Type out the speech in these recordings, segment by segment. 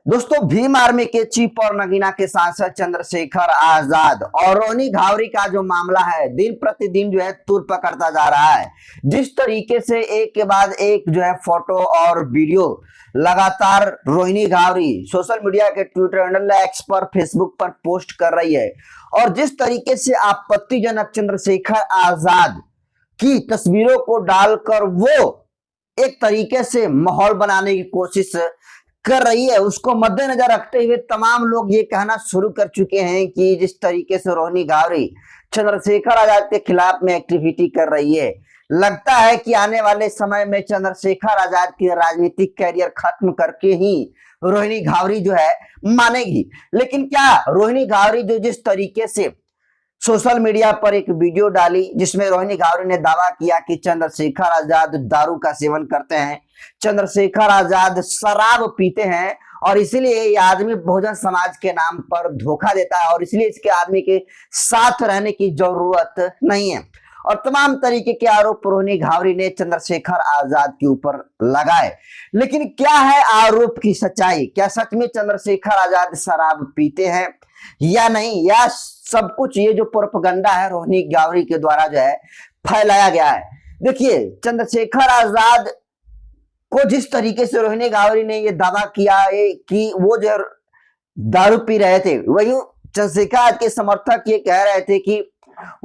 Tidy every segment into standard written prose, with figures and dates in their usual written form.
दोस्तों, भीम आर्मी के चीफ और नगीना के सांसद चंद्रशेखर आजाद और रोहिणी घावरी का जो मामला है दिन प्रतिदिन जो है तूल पकड़ता जा रहा है। जिस तरीके से एक के बाद एक जो है फोटो और वीडियो लगातार रोहिणी घावरी सोशल मीडिया के ट्विटर हैंडल एक्स पर, फेसबुक पर पोस्ट कर रही है और जिस तरीके से आपत्तिजनक चंद्रशेखर आजाद की तस्वीरों को डालकर वो एक तरीके से माहौल बनाने की कोशिश कर रही है, उसको मद्देनजर रखते हुए तमाम लोग ये कहना शुरू कर चुके हैं कि जिस तरीके से रोहिणी घावरी चंद्रशेखर आजाद के खिलाफ में एक्टिविटी कर रही है, लगता है कि आने वाले समय में चंद्रशेखर आजाद की राजनीतिक कैरियर खत्म करके ही रोहिणी घावरी जो है मानेगी। लेकिन क्या रोहिणी घावरी जो जिस तरीके से सोशल मीडिया पर एक वीडियो डाली जिसमें रोहिणी घावरी ने दावा किया कि चंद्रशेखर आजाद दारू का सेवन करते हैं, चंद्रशेखर आजाद शराब पीते हैं और इसीलिए ये आदमी बहुजन समाज के नाम पर धोखा देता है और इसलिए इसके आदमी के साथ रहने की जरूरत नहीं है और तमाम तरीके के आरोप रोहिणी घावरी ने चंद्रशेखर आजाद के ऊपर लगाए। लेकिन क्या है आरोप की सच्चाई? क्या सच में चंद्रशेखर आजाद शराब पीते हैं या नहीं, या सब कुछ ये जो प्रोपेगेंडा है रोहिणी घावरी के द्वारा जो है फैलाया गया है? देखिए, चंद्रशेखर आजाद को जिस तरीके से रोहिणी घावरी ने ये दावा किया है कि वो जो दारू पी रहे थे, वही चंद्रशेखर आजाद के समर्थक ये कह रहे थे कि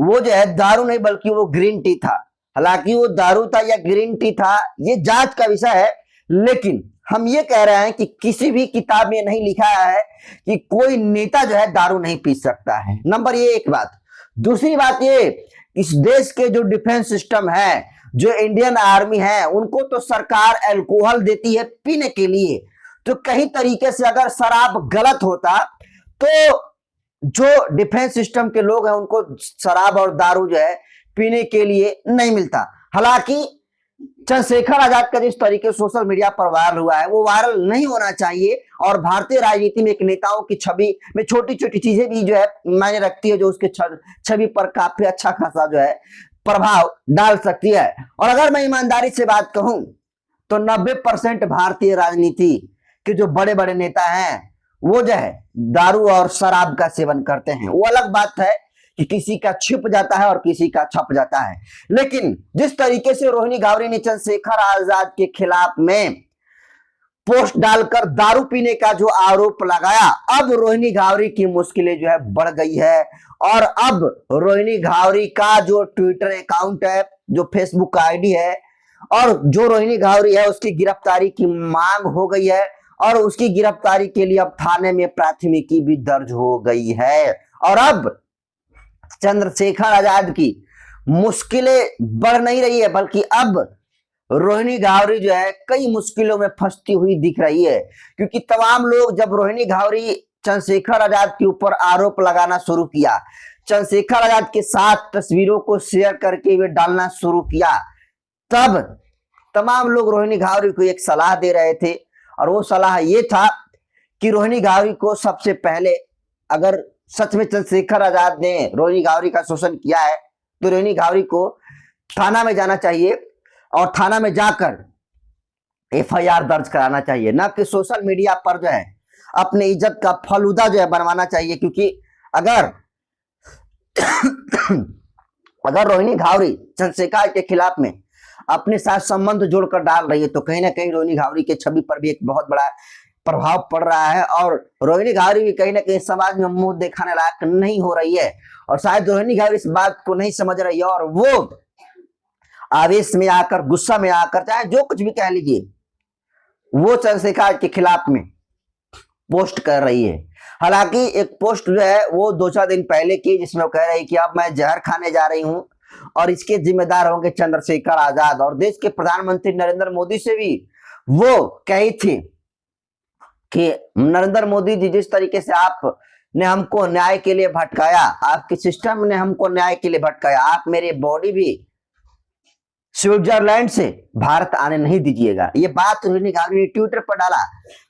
वो जो है दारू नहीं बल्कि वो ग्रीन टी था। हालांकि वो दारू था या ग्रीन टी था ये जांच का विषय है, लेकिन हम ये कह रहे हैं कि किसी भी किताब में नहीं लिखा है कि कोई नेता जो है दारू नहीं पी सकता है। नंबर ये एक बात। दूसरी बात ये, इस देश के जो डिफेंस सिस्टम है, जो इंडियन आर्मी है, उनको तो सरकार अल्कोहल देती है पीने के लिए। तो कहीं तरीके से अगर शराब गलत होता तो जो डिफेंस सिस्टम के लोग हैं उनको शराब और दारू जो है पीने के लिए नहीं मिलता। हालांकि चंद्रशेखर आजाद का जिस तरीके सोशल मीडिया पर वायरल हुआ है वो वायरल नहीं होना चाहिए और भारतीय राजनीति में एक नेताओं की छवि में छोटी छोटी चीजें भी जो है मायने रखती है, जो उसके छवि पर काफी अच्छा खासा जो है प्रभाव डाल सकती है। और अगर मैं ईमानदारी से बात कहूं तो 90% भारतीय राजनीति के जो बड़े बड़े नेता हैं वो जो है दारू और शराब का सेवन करते हैं। वो अलग बात है कि किसी का छिप जाता है और किसी का छप जाता है। लेकिन जिस तरीके से रोहिणी घावरी ने चंद्रशेखर आजाद के खिलाफ में पोस्ट डालकर दारू पीने का जो आरोप लगाया, अब रोहिणी घावरी की मुश्किलें जो है बढ़ गई है और अब रोहिणी घावरी का जो ट्विटर अकाउंट है, जो फेसबुक का आईडी है और जो रोहिणी घावरी है उसकी गिरफ्तारी की मांग हो गई है और उसकी गिरफ्तारी के लिए अब थाने में प्राथमिकी भी दर्ज हो गई है। और अब चंद्रशेखर आजाद की मुश्किलें बढ़ नहीं रही है बल्कि अब रोहिणी घावरी जो है कई मुश्किलों में फंसती हुई दिख रही है, क्योंकि तमाम लोग जब रोहिणी घावरी चंद्रशेखर आजाद के ऊपर आरोप लगाना शुरू किया, चंद्रशेखर आजाद के साथ तस्वीरों को शेयर करके वे डालना शुरू किया, तब तमाम लोग रोहिणी घावरी को एक सलाह दे रहे थे और वो सलाह ये था कि रोहिणी घावरी को सबसे पहले, अगर सच में चंद्रशेखर आजाद ने रोहिणी घावरी का शोषण किया है तो रोहिणी घावरी को थाना में जाना चाहिए और थाना में जाकर एफआईआर दर्ज कराना चाहिए, ना कि सोशल मीडिया पर जो है अपने इज्जत का फलूदा जो है बनवाना चाहिए। क्योंकि अगर अगर रोहिणी घावरी चंद्रशेखर के खिलाफ में अपने साथ संबंध जोड़कर डाल रही है तो कहीं ना कहीं रोहिणी घावरी के छवि पर भी एक बहुत बड़ा प्रभाव पड़ रहा है और रोहिणी घावरी भी कहीं ना कहीं समाज में मुंह दिखाने लायक नहीं हो रही है और शायद रोहिणी घावरी इस बात को नहीं समझ रही है और वो आवेश में आकर, गुस्सा में आकर, चाहे जो कुछ भी कह लीजिए, वो चंद्रशेखर के खिलाफ में पोस्ट कर रही है। हालांकि एक पोस्ट जो है वो 2-4 दिन पहले की, जिसमें वो कह रही है कि अब मैं जहर खाने जा रही हूं और इसके जिम्मेदार होंगे चंद्रशेखर आजाद। और देश के प्रधानमंत्री नरेंद्र मोदी से भी वो कही थी कि नरेंद्र मोदी जी, जिस तरीके से आपने हमको न्याय के लिए भटकाया, आपके सिस्टम ने हमको न्याय के लिए भटकाया, आप मेरे बॉडी भी स्विट्जरलैंड से भारत आने नहीं दीजिएगा। ये बात रोहिणी घावरी ने ट्विटर पर डाला।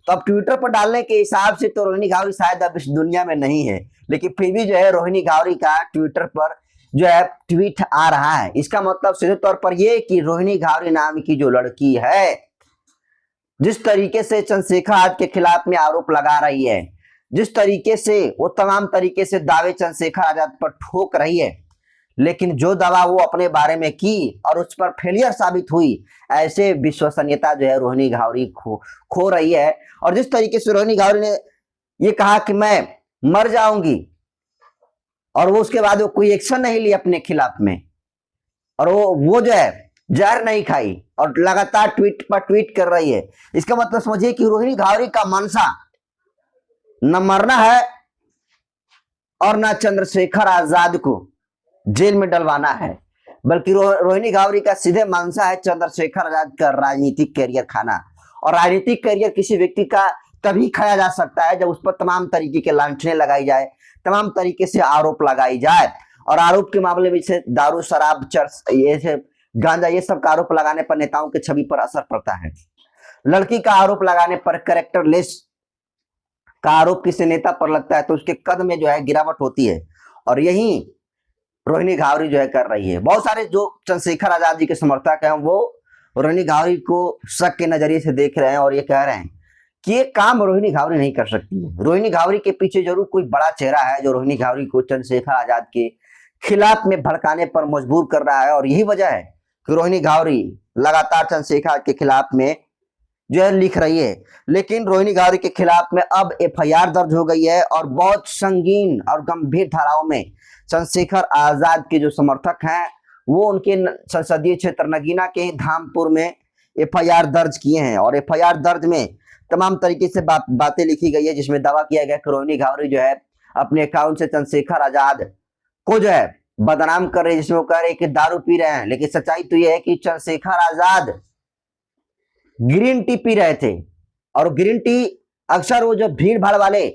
तो अब ट्विटर पर डालने के हिसाब से तो रोहिणी घावरी शायद अब इस दुनिया में नहीं है, लेकिन फिर भी जो है रोहिणी घावरी का ट्विटर पर जो है ट्वीट आ रहा है। इसका मतलब सीधे तौर पर यह कि रोहिणी घावरी नाम की जो लड़की है जिस तरीके से चंद्रशेखर आजाद के खिलाफ में आरोप लगा रही है, जिस तरीके से वो तमाम तरीके से दावे चंद्रशेखर आजाद पर ठोक रही है, लेकिन जो दवा वो अपने बारे में की और उस पर फेलियर साबित हुई, ऐसे विश्वसनीयता जो है रोहिणी घावरी खो रही है। और जिस तरीके से रोहिणी घावरी ने ये कहा कि मैं मर जाऊंगी, और वो उसके बाद वो कोई एक्शन नहीं ली अपने खिलाफ में, और वो जो है जहर नहीं खाई और लगातार ट्वीट पर ट्वीट कर रही है, इसका मतलब समझिए कि रोहिणी घावरी का मनसा न मरना है और न चंद्रशेखर आजाद को जेल में डलवाना है, बल्कि रोहिणी घावरी का सीधे मनसा है चंद्रशेखर आजाद का राजनीतिक कैरियर खाना। और राजनीतिक कैरियर किसी व्यक्ति का तभी खाया जा सकता है जब उस पर तमाम तरीके के लांछनें लगाई जाए, तमाम तरीके से आरोप लगाई जाए। और आरोप के मामले में से दारू, शराब, चर्च, ये गांजा, ये सब का आरोप लगाने पर नेताओं की छवि पर असर पड़ता है। लड़की का आरोप लगाने पर, कैरेक्टरलेस का आरोप किसी नेता पर लगता है तो उसके कद में जो है गिरावट होती है, और यही रोहिणी घावरी जो है कर रही है। बहुत सारे जो चंद्रशेखर आजाद जी के समर्थक हैं वो रोहिणी घावरी को शक के नजरिए से देख रहे हैं और ये कह रहे हैं कि ये काम रोहिणी घावरी नहीं कर सकती है। रोहिणी घावरी के पीछे जरूर कोई बड़ा चेहरा है जो रोहिणी घावरी को चंद्रशेखर आजाद के खिलाफ में भड़काने पर मजबूर कर रहा है, और यही वजह है कि रोहिणी घावरी लगातार चंद्रशेखर के खिलाफ में जो है लिख रही है। लेकिन रोहिणी घावरी के खिलाफ में अब एफआईआर दर्ज हो गई है, और बहुत संगीन और गंभीर धाराओं में चंद्रशेखर आजाद के जो समर्थक हैं वो उनके संसदीय क्षेत्र नगीना के ही धामपुर में एफआईआर दर्ज किए हैं। और एफआईआर दर्ज में तमाम तरीके से बातें लिखी गई है, जिसमें दावा किया गया कि रोहिणी घावरी जो है अपने अकाउंट से चंद्रशेखर आजाद को जो है बदनाम कर रहे हैं, जिसमें वो कह रहे हैं कि दारू पी रहे हैं। लेकिन सच्चाई तो यह है कि Chandrashekhar Azad green tea P रहे थे, और ग्रीन टी अक्सर वो जो भीड़ भाड़ वाले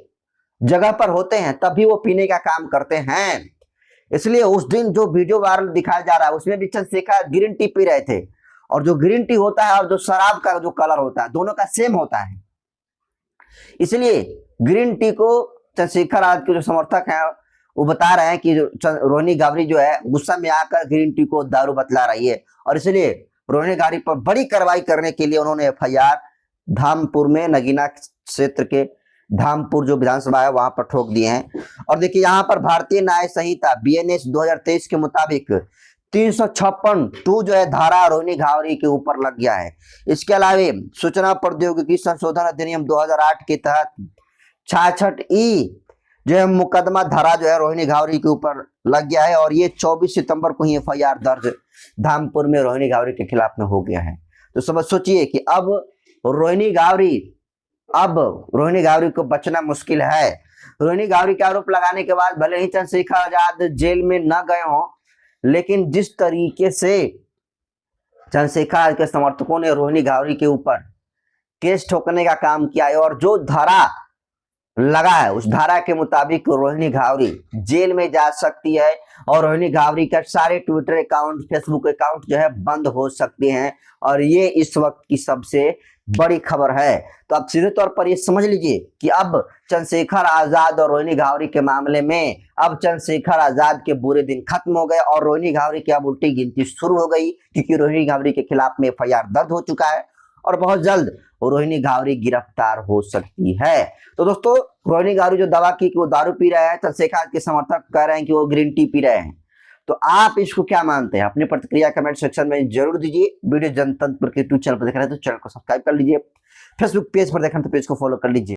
जगह पर होते हैं तभी वो पीने का काम करते हैं। इसलिए उस दिन जो वीडियो वायरल दिखाया जा रहा है उसमें भी चंद्रशेखर ग्रीन टी पी रहे थे, और जो ग्रीन टी होता है और जो शराब का जो कलर होता है दोनों का सेम होता है। इसलिए ग्रीन टी को चंद्रशेखर आजाद के जो समर्थक हैं वो बता रहे हैं कि रोहिणी घावरी जो है गुस्सा में आकर ग्रीन टी को दारू बतला रही है, और इसलिए रोहिणी घावरी पर बड़ी कार्रवाई करने के लिए उन्होंने एफआईआर धामपुर में, नगीना क्षेत्र के धामपुर जो विधानसभा है वहां पर ठोक दिए हैं। और देखिए यहाँ पर भारतीय न्याय संहिता बीएनएस 2023 के मुताबिक 356(2) जो है धारा रोहिणी घावरी के ऊपर लग गया है। इसके अलावा सूचना प्रौद्योगिकी संशोधन अधिनियम 2008 के तहत 66(e) जो है मुकदमा धारा जो है रोहिणी घावरी के ऊपर लग गया है, और ये 24 सितंबर को ही एफआईआर दर्ज धामपुर में रोहिणी घावरी के खिलाफ में हो गया है। तो समझ सोचिए कि अब रोहिणी घावरी को बचना मुश्किल है। रोहिणी घावरी के आरोप लगाने के बाद भले ही चंद्रशेखर आजाद जेल में न गए हों, लेकिन जिस तरीके से चंद्रशेखर आजाद के समर्थकों ने रोहिणी घावरी के ऊपर केस ठोकने का काम किया है, और जो धारा लगा है उस धारा के मुताबिक रोहिणी घावरी जेल में जा सकती है, और रोहिणी घावरी का सारे ट्विटर अकाउंट, फेसबुक अकाउंट जो है बंद हो सकते हैं, और ये इस वक्त की सबसे बड़ी खबर है। तो आप सीधे तौर पर ये समझ लीजिए कि अब चंद्रशेखर आजाद और रोहिणी घावरी के मामले में अब चंद्रशेखर आजाद के बुरे दिन खत्म हो गए, और रोहिणी घावरी की अब उल्टी गिनती शुरू हो गई, क्योंकि रोहिणी घावरी के खिलाफ में एफआईआर दर्ज हो चुका है, और बहुत जल्द रोहिणी घावरी गिरफ्तार हो सकती है। तो दोस्तों, रोहिणी घावरी जो दावा की कि वो दारू पी रहा है, चंद्रशेखर के समर्थक कह रहे हैं कि वो ग्रीन टी पी रहे हैं, तो आप इसको क्या मानते हैं? अपनी प्रतिक्रिया कमेंट सेक्शन में जरूर दीजिए। वीडियो जनतंत्र के यूट्यूब चैनल पर देख रहे हैं तो चैनल को सब्सक्राइब कर लीजिए, फेसबुक पेज पर देख रहे हैं तो पेज को फॉलो कर लीजिए।